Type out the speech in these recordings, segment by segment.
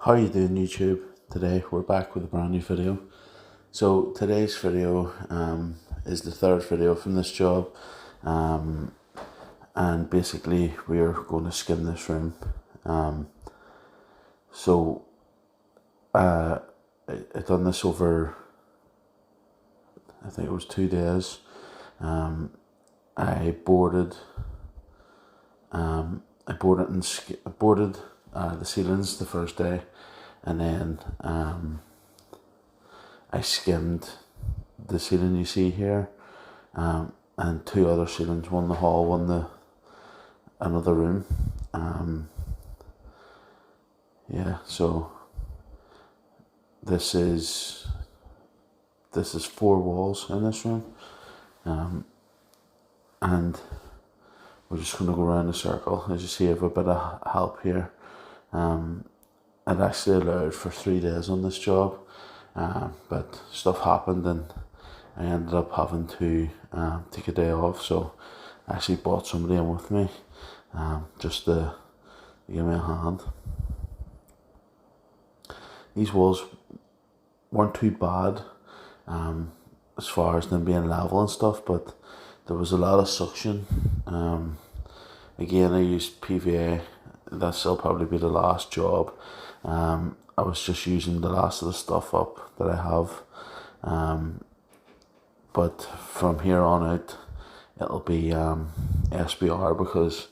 How you doing, YouTube? Today we're back with a brand new video. So today's video is the third video from this job, and basically we're going to skim this room. So I done this over, I think it was 2 days. I boarded the ceilings the first day, and then I skimmed the ceiling you see here, and 2 other ceilings, one the hall, one another room. So this is 4 walls in this room, and we're just going to go around the circle. As you see, I have a bit of help here. It actually allowed for 3 days on this job, but stuff happened and I ended up having to take a day off, so I actually brought somebody in with me, just to give me a hand. These walls weren't too bad as far as them being level and stuff, but there was a lot of suction. Again, I used PVA. That'll probably be the last job. I was just using the last of the stuff up that I have, but from here on out it'll be SBR, because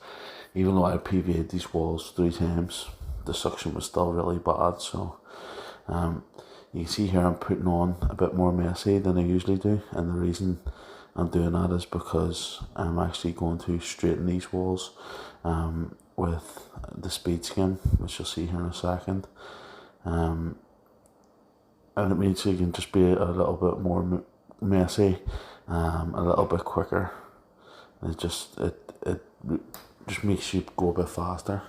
even though I PVA'd these walls 3 times, the suction was still really bad. So you can see here I'm putting on a bit more messy than I usually do, and the reason I'm doing that is because I'm actually going to straighten these walls with the speed skim, which you'll see here in a second, and it means you can just be a little bit more messy, a little bit quicker. It just makes you go a bit faster.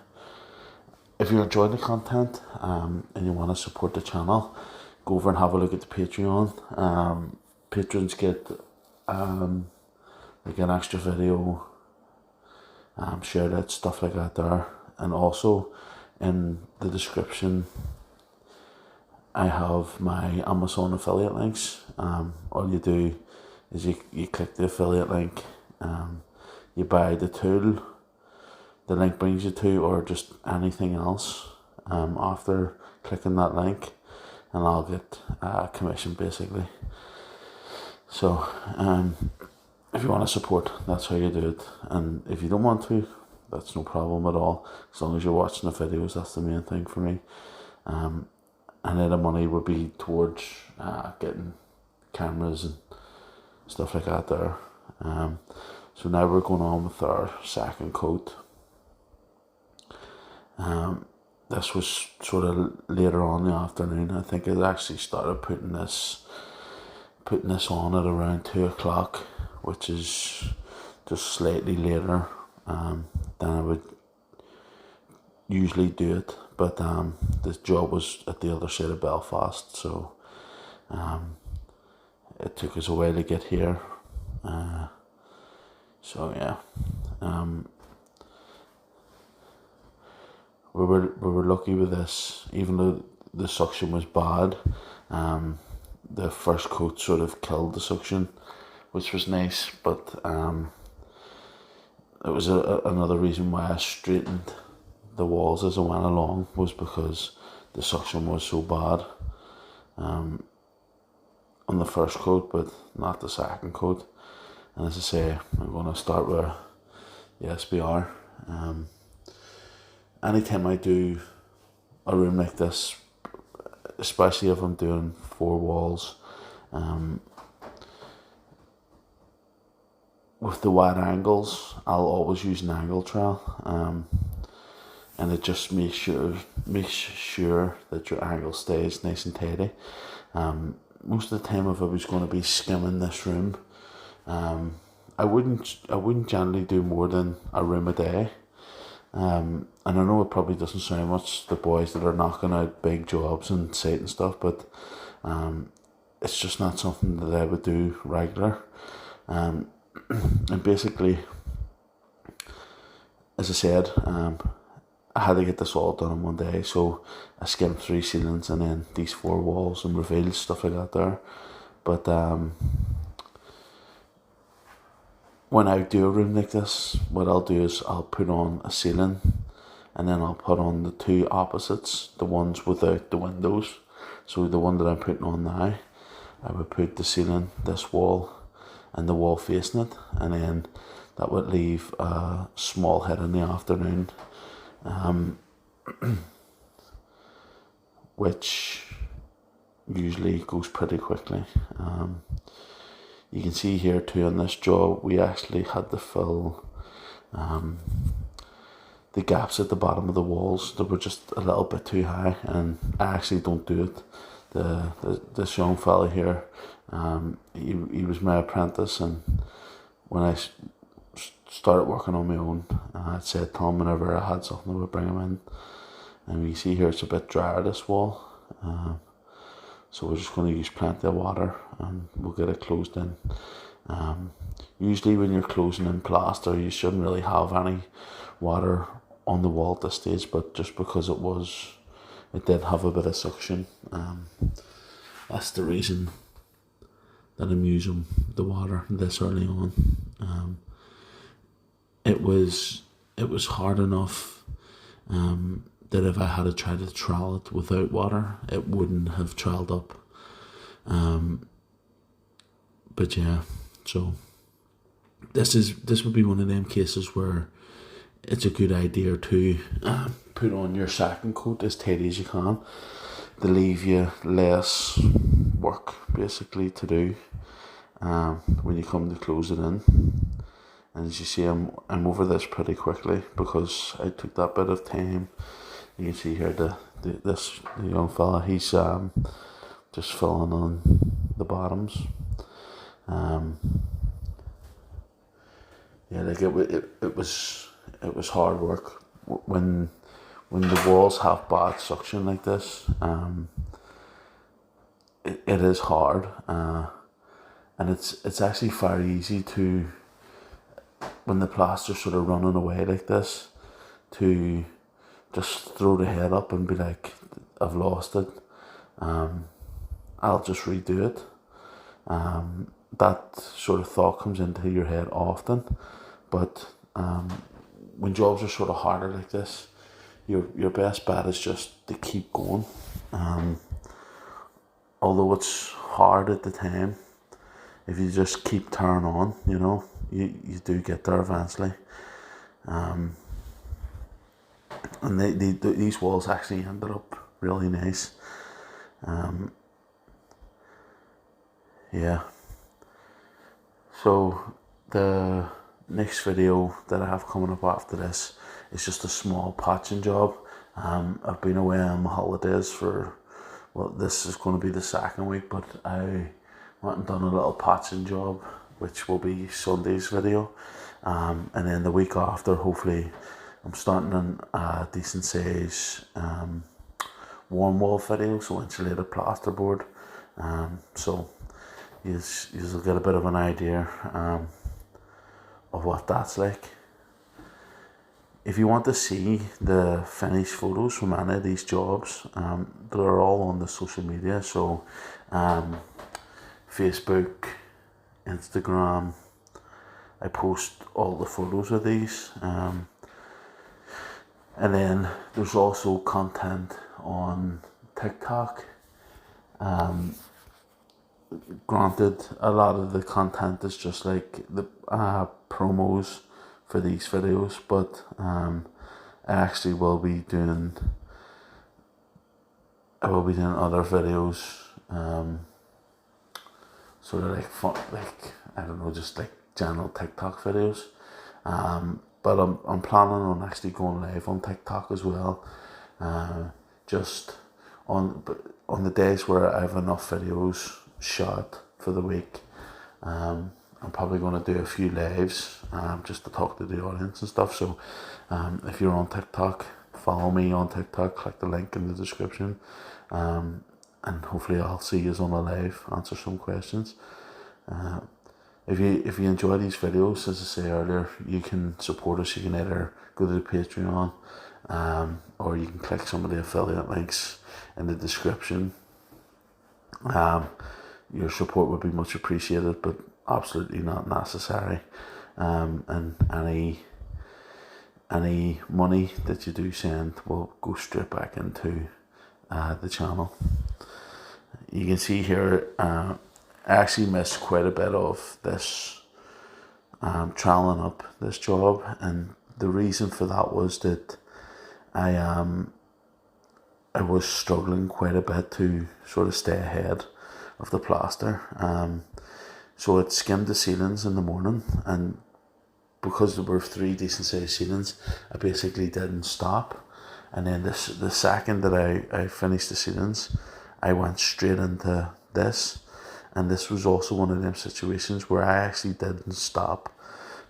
If you're enjoying the content and you want to support the channel, go over and have a look at the Patreon. Patrons get like an extra video, shared out, stuff like that there. And also in the description I have my Amazon affiliate links. All you do is you click the affiliate link, you buy the tool the link brings you to, or just anything else after clicking that link, and I'll get a commission basically. So if you want to support, that's how you do it, and if you don't want to, that's no problem at all, as long as you're watching the videos. That's the main thing for me. And then the money would be towards getting cameras and stuff like that there. So now we're going on with our second coat. This was sort of later on in the afternoon. I think I actually started putting this on at around 2 o'clock, which is just slightly later than I would usually do it. But this job was at the other side of Belfast, so it took us a while to get here. So yeah, we were lucky with this, even though the suction was bad. The first coat sort of killed the suction, which was nice, but it was another reason why I straightened the walls as I went along, was because the suction was so bad on the first coat, but not the second coat. And as I say, I'm going to start with the SBR. Anytime I do a room like this, especially if I'm doing 4 walls, with the wide angles, I'll always use an angle trowel, and it just makes sure that your angle stays nice and tidy. Most of the time, if I was going to be skimming this room, I wouldn't generally do more than a room a day. And I know it probably doesn't sound much to the boys that are knocking out big jobs and site and stuff, but it's just not something that I would do regular. And basically, as I said, I had to get this all done in one day, so I skimped 3 ceilings and then these 4 walls and revealed stuff like that there. But when I do a room like this, what I'll do is I'll put on a ceiling and then I'll put on the 2 opposites, the ones without the windows. So the one that I'm putting on now, I would put the ceiling, this wall, and the wall facing it, and then that would leave a small head in the afternoon, which usually goes pretty quickly. You can see here too on this job, we actually had to fill the gaps at the bottom of the walls. They were just a little bit too high, and I actually don't do it. This young fella here, he was my apprentice, and when I started working on my own, I'd said to him whenever I had something, I would bring him in. And you see here it's a bit drier, this wall, so we're just going to use plenty of water and we'll get it closed in. Usually when you're closing in plaster, you shouldn't really have any water on the wall at this stage, but just because it did have a bit of suction, that's the reason that I'm using the water this early on. It was hard enough that if I had to try to trowel it without water, it wouldn't have troweled up. But yeah, so this would be one of them cases where it's a good idea to put on your second coat as tight as you can to leave you less work basically to do when you come to close it in. And as you see, I'm over this pretty quickly because I took that bit of time. You can see here the young fella, he's just filling on the bottoms. Yeah, like it was hard work when the walls have bad suction like this. It is hard, and it's actually very easy to, when the plaster's sort of running away like this, to just throw the head up and be like, I've lost it. I'll just redo it. That sort of thought comes into your head often, but when jobs are sort of harder like this, your best bet is just to keep going. Although it's hard at the time, if you just keep turning on, you do get there eventually. And these walls actually ended up really nice. Yeah. So the next video that I have coming up after this is just a small patching job. I've been away on my holidays this is going to be the second week, but I went and done a little patching job, which will be Sunday's video. And then the week after, hopefully, I'm starting a decent size warm wall video, so insulated plasterboard. So you'll get a bit of an idea of what that's like. If you want to see the finished photos from any of these jobs, they're all on the social media, so Facebook, Instagram, I post all the photos of these, and then there's also content on TikTok. Granted, a lot of the content is just like the promos for these videos, but I actually will be doing other videos, sort of like fun, like I don't know, just like general TikTok videos. But I'm planning on actually going live on TikTok as well. Just on the days where I have enough videos shot for the week, I'm probably going to do a few lives, just to talk to the audience and stuff. So if you're on TikTok, follow me on TikTok, click the link in the description, and hopefully I'll see you on a live, answer some questions. If you enjoy these videos, as I say earlier, you can support us. You can either go to the Patreon or you can click some of the affiliate links in the description. Your support would be much appreciated, but absolutely not necessary. And any money that you do send will go straight back into the channel. You can see here, I actually missed quite a bit of this trialing up this job, and the reason for that was that I was struggling quite a bit to sort of stay ahead of the plaster. So it skimmed the ceilings in the morning, and because there were 3 decent sized ceilings, I basically didn't stop. And then the second that I finished the ceilings, I went straight into this. And this was also one of them situations where I actually didn't stop.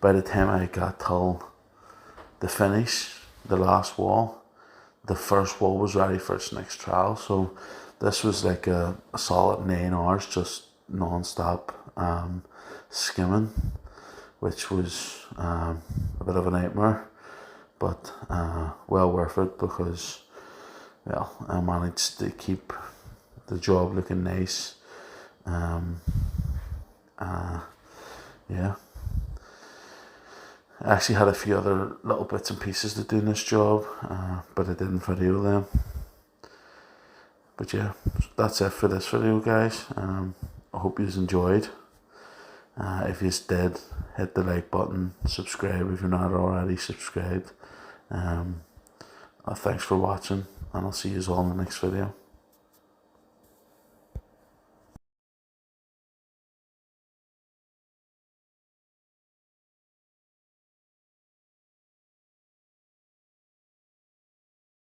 By the time I got till the finish, the last wall, the first wall was ready for its next trial. So this was like a solid 9 hours just non-stop skimming, which was a bit of a nightmare, but well worth it, because, well, I managed to keep the job looking nice. Yeah, I actually had a few other little bits and pieces to do in this job, but I didn't video them. But yeah, that's it for this video, guys. I hope you enjoyed. If you did, hit the like button, subscribe if you're not already subscribed. Thanks for watching, and I'll see you all in the next video.